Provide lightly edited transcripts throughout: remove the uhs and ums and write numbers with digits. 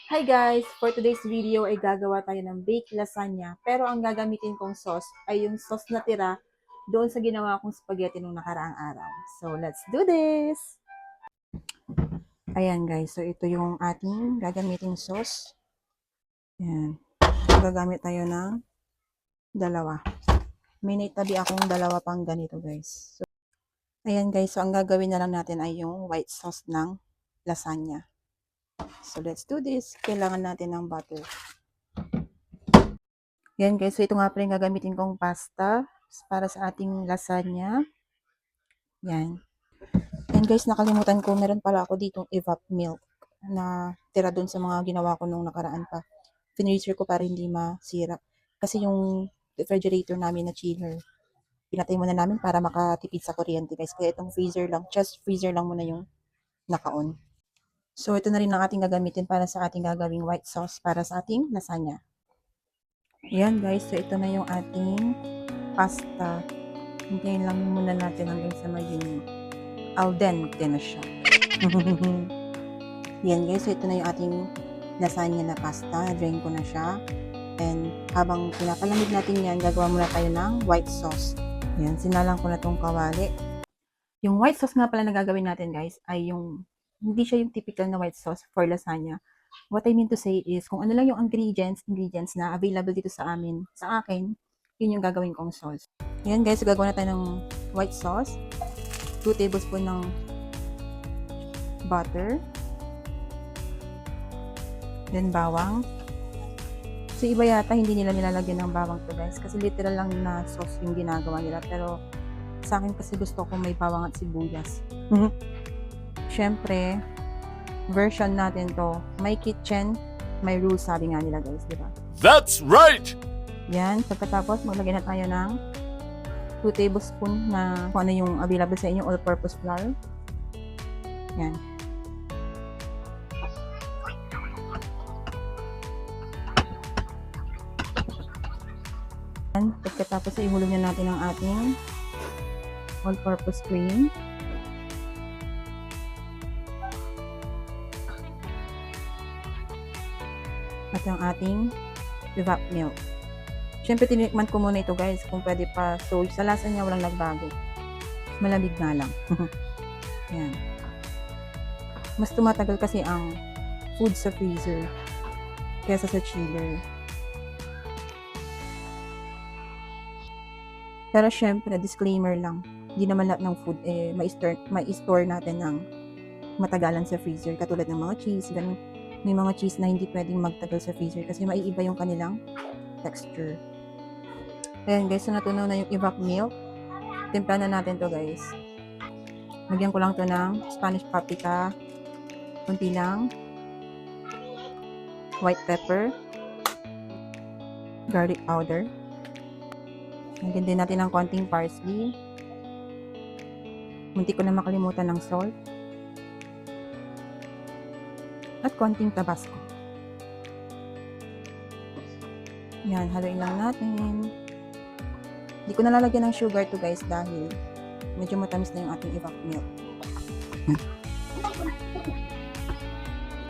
Hi guys! For today's video ay gagawa tayo ng baked lasagna. Pero ang gagamitin kong sauce ay yung sauce na tira doon sa ginawa kong spaghetti nung nakaraang araw. So let's do this! Ayan guys, so ito yung ating gagamitin sauce. Ayan. Gagamit tayo ng dalawa. May naitabi akong dalawa pang ganito guys. So, ayan guys, so ang gagawin na lang natin ay yung white sauce ng lasagna. So let's do this. Kailangan natin ng butter. Yan guys, so ito nga pala yung gagamitin kong pasta para sa ating lasagna. Yan. And guys, nakalimutan ko, meron pala ako ditong evap milk na tira dun sa mga ginawa ko nung nakaraan pa. Finreezer ko para hindi masira. Kasi yung refrigerator namin na chiller, pinatay muna namin para makatipid sa kuryente guys. Kaya itong freezer lang, just freezer lang muna yung naka-on. So ito na rin ang ating gagamitin para sa ating gagawing white sauce para sa ating lasagna. Ayan guys, so ito na yung ating pasta. Hintayin lang muna natin hanggang sa maging al dente na siya. Yan guys, so ito na yung ating lasagna na pasta. Drain ko na siya. And habang pinapalamig natin yan, gagawa muna tayo ng white sauce. Yan, sinalang ko na tong kawali. Yung white sauce nga pala na gagawin natin guys, ay yung, hindi siya yung typical na white sauce for lasagna. What I mean to say is, kung ano lang yung ingredients na available dito sa akin, yun yung gagawin kong sauce. Ayan guys, so gagawa na tayo ng white sauce. 2 tablespoon ng butter. Then bawang. So iba yata hindi nila nilalagyan ng bawang to guys, kasi literal lang na sauce yung ginagawa nila. Pero sa akin kasi gusto ko may bawang at sibuyas. Syempre, version natin to. My kitchen, my rules, sabi nga nila guys, di ba? That's right! Yan, pagkatapos maglagay na tayo ng 2 tablespoon na kung ano yung available sa inyo, all-purpose flour. Yan. Yan, pagkatapos ay ihulog na natin ang ating all-purpose cream. At ang ating evap milk. Siyempre, tinikman ko muna ito guys, kung pwede pa. So, sa lasa niya walang nagbago. Malamig na lang. Yan. Mas tumatagal kasi ang food sa freezer kaysa sa chiller. Pero syempre, disclaimer lang. Hindi naman lahat ng food ma-store natin ng matagalan sa freezer. Katulad ng mga cheese, ganun. May mga cheese na hindi pwedeng magtagal sa freezer kasi maiiba yung kanilang texture. Ayan guys, so natunaw na yung evap milk. Timpla na natin to guys. Lagyan ko lang to ng Spanish paprika. Kunti lang. White pepper. Garlic powder. Lagyan din natin ng konting parsley. Munti ko na makalimutan ng salt. At konting tabasco. Yan, haluin lang natin. Hindi ko nalalagyan ng sugar to guys dahil medyo matamis na yung ating evap milk.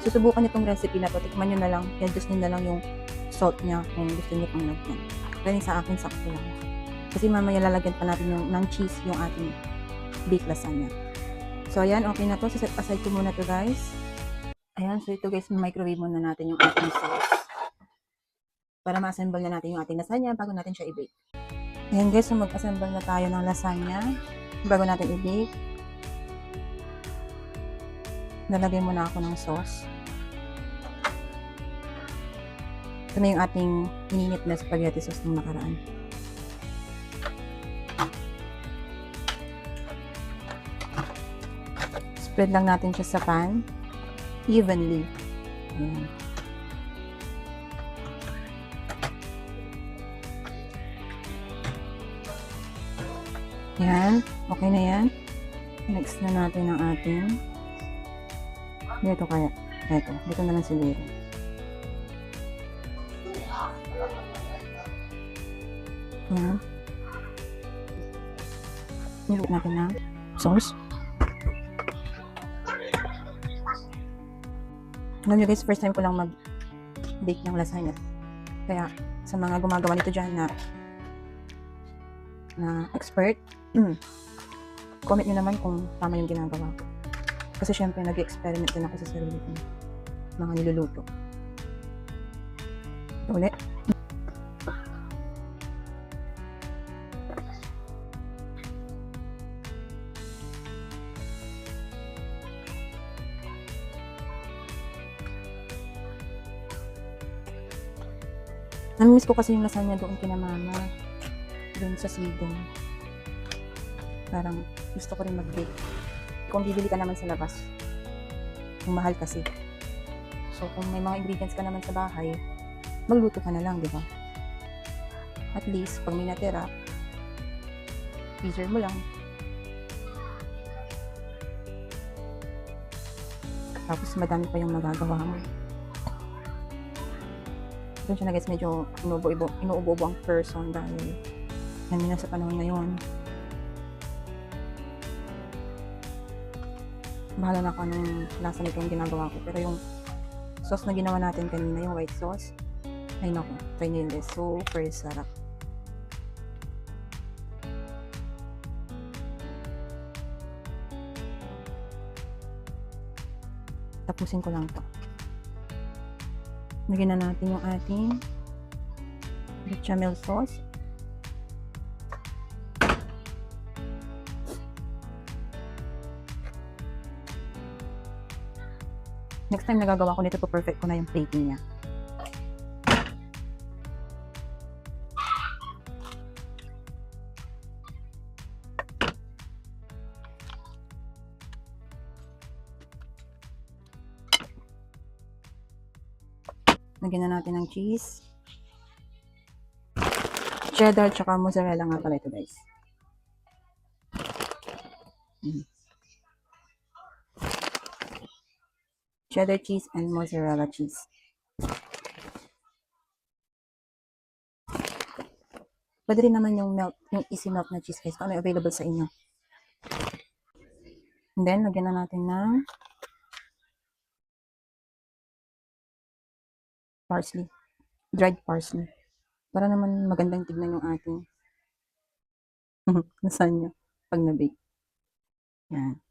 Susubukan itong recipe na to. Tikman nyo na lang. I-adjust nyo na lang yung salt niya kung gusto nyo pang lagyan. Pero sa akin, sakto lang. Kasi mamaya lalagyan pa natin ng cheese yung ating baked lasagna. So, ayan. Okay na to. Set aside ko muna to guys. Ayan. So, ito guys, microwave muna natin yung ating sauce. Para ma-assemble na natin yung ating lasagna bago natin siya i-bake. Ayan guys, so mag-assemble na tayo ng lasagna bago natin i-bake. Nalagay muna ako ng sauce. Ito na yung ating ininit na spaghetti sauce nung nakaraan. Spread lang natin siya sa pan evenly. Ayan. Yan. Okay na yan. Next na natin ang ating dito kaya. Dito na lang siguro. Yan. Nilagyan natin ng sauce. Alam nyo guys, first time ko lang mag-bake ng lasagna. Kaya sa mga gumagawa nito dyan na expert, comment nyo naman kung tama yung ginagawa ko. Kasi syempre nag-experiment din ako sa sarili ko mga niluluto. Ulit. Namimiss ko kasi yung lasagna doon kina mama. Doon sa Sidon. Parang gusto ko rin mag-bake. Kung bibili ka naman sa labas, yung mahal kasi. So, kung may mga ingredients ka naman sa bahay, magluto ka na lang, di ba? At least, pag may natira, freezer mo lang. Tapos, madami pa yung magagawa mo. Doon siya na guys, medyo inuubo-ubo ang person dahil namin na sa panahon ngayon. Bahala na kung anong lasa nito yung ginagawa ko. Pero yung sauce na ginawa natin kanina, yung white sauce, ay naku, try nyo yun. Super sarap. Tapusin ko lang to. Lagyan na natin yung ating bechamel sauce. Next time nagagawa ko nito, perfect ko na yung plating niya. Lagyan na natin ng cheese. Cheddar tsaka mozzarella nga pala ito guys. Cheddar cheese and mozzarella cheese. Pwede rin naman yung easy melt na cheese guys, kung ano available sa inyo. And then, lagyan na natin ng parsley. Dried parsley. Para naman magandang tignan yung ating lasagna pag na-bake. Yan.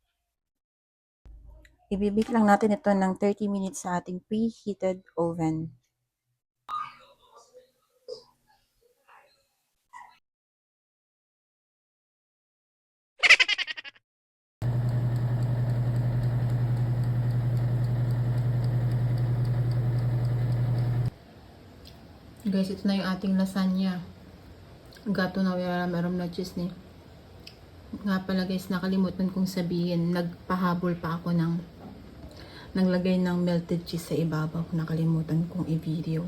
I-bake lang natin ito ng 30 minutes sa ating preheated oven. Guys, ito na yung ating lasagna. Gato na meron na cheese ni. Nga pala guys, nakalimutan kong sabihin, nagpahabol pa ako ng naglagay ng melted cheese sa ibabaw. Nakalimutan kong i-video.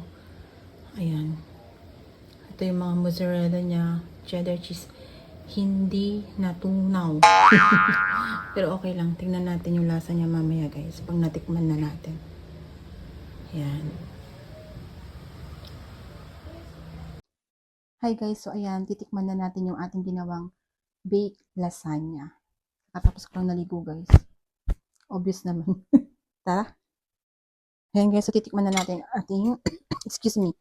Ayan. Ito yung mga mozzarella niya, cheddar cheese. Hindi natunaw. Pero okay lang. Tingnan natin yung lasa niya mamaya guys. Pag natikman na natin. Ayan. Hi guys. So ayan. Titikman na natin yung ating ginawang baked lasagna. Katapos ko lang naligo guys. Obvious naman. Tara. Ayan guys. So titikman na natin ating excuse me.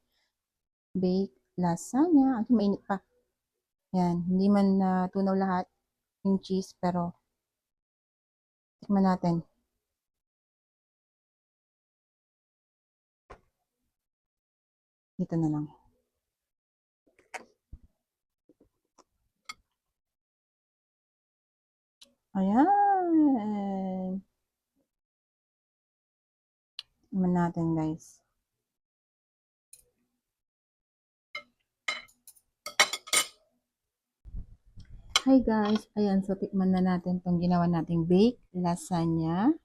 Baked lasagna. Ay, mainit pa. Ayan. Hindi man tunaw lahat yung cheese pero tikman natin. Dito na lang. Ayan. Tikman natin guys. Hi guys. Ayan. So tikman na natin itong ginawa nating baked lasagna.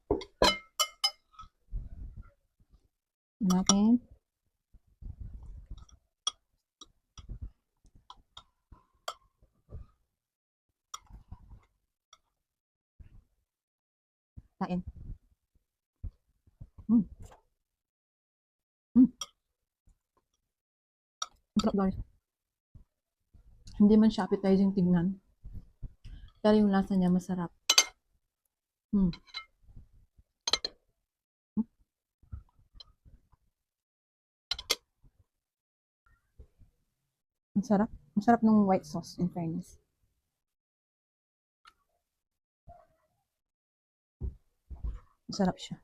Natin. Kain. Sarap guys. Hindi man siya appetizing tignan. Pero yung lasa niya masarap. Masarap. Masarap nung white sauce, in fairness. Masarap siya.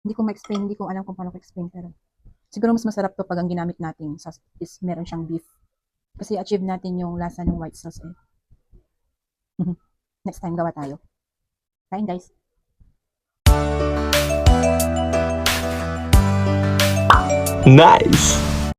Hindi ko ma-explain, hindi ko alam kung paano ko explain, pero siguro mas masarap to pag ang ginamit natin sauce is meron siyang beef. Kasi achieve natin yung lasa ng white sauce eh. Next time gawa tayo. Kain guys. Nice!